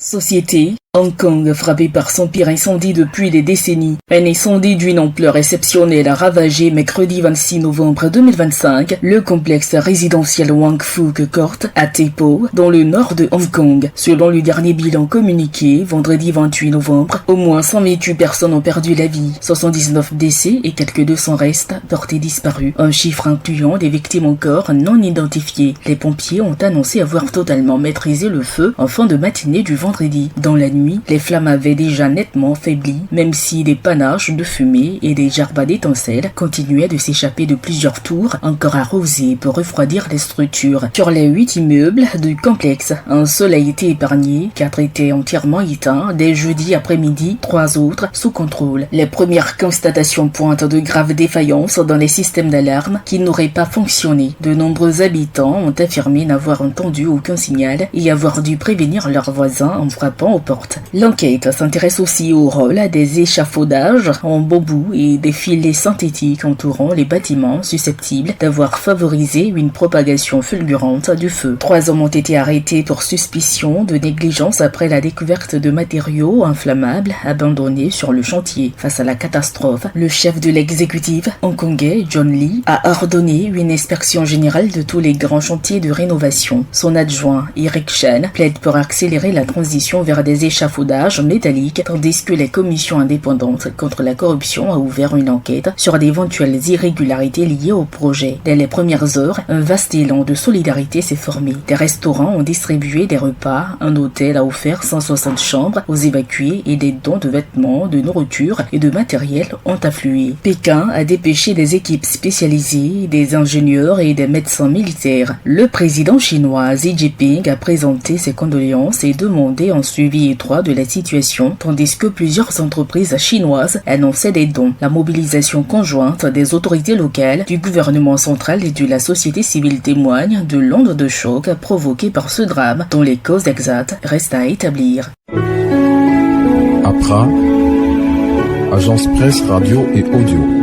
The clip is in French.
Société, Hong Kong frappé par son pire incendie depuis des décennies. Un incendie d'une ampleur exceptionnelle a ravagé mercredi 26 novembre 2025 le complexe résidentiel Wang Fuk Court à Tai Po, dans le nord de Hong Kong. Selon le dernier bilan communiqué vendredi 28 novembre, au moins 128 personnes ont perdu la vie, 79 décès et quelques 200 restent portés disparus. Un chiffre incluant des victimes encore non identifiées. Les pompiers ont annoncé avoir totalement maîtrisé le feu en fin de matinée du vendredi. Dans la nuit, les flammes avaient déjà nettement faibli, même si des panaches de fumée et des gerbes d'étincelles continuaient de s'échapper de plusieurs tours encore arrosées pour refroidir les structures. Sur les 8 immeubles du complexe, un seul a été épargné, 4 étaient entièrement éteints dès jeudi après-midi, 3 autres sous contrôle. Les premières constatations pointent de graves défaillances dans les systèmes d'alarme qui n'auraient pas fonctionné. De nombreux habitants ont affirmé n'avoir entendu aucun signal et avoir dû prévenir leurs voisins en frappant aux portes. L'enquête s'intéresse aussi au rôle des échafaudages en bambou et des filets synthétiques entourant les bâtiments susceptibles d'avoir favorisé une propagation fulgurante du feu. 3 hommes ont été arrêtés pour suspicion de négligence après la découverte de matériaux inflammables abandonnés sur le chantier. Face à la catastrophe, le chef de l'exécutif hongkongais, John Lee, a ordonné une inspection générale de tous les grands chantiers de rénovation. Son adjoint, Eric Chen, plaide pour accélérer la transition vers des échafaudages métalliques, tandis que la commission indépendante contre la corruption a ouvert une enquête sur d'éventuelles irrégularités liées au projet. Dès les premières heures, un vaste élan de solidarité s'est formé. Des restaurants ont distribué des repas, un hôtel a offert 160 chambres aux évacués et des dons de vêtements, de nourriture et de matériel ont afflué. Pékin a dépêché des équipes spécialisées, des ingénieurs et des médecins militaires. Le président chinois Xi Jinping a présenté ses condoléances et demandé un suivi étroit de la situation, tandis que plusieurs entreprises chinoises annonçaient des dons. La mobilisation conjointe des autorités locales, du gouvernement central et de la société civile témoigne de l'onde de choc provoquée par ce drame, dont les causes exactes restent à établir. APRA, Agence Presse Radio et Audio.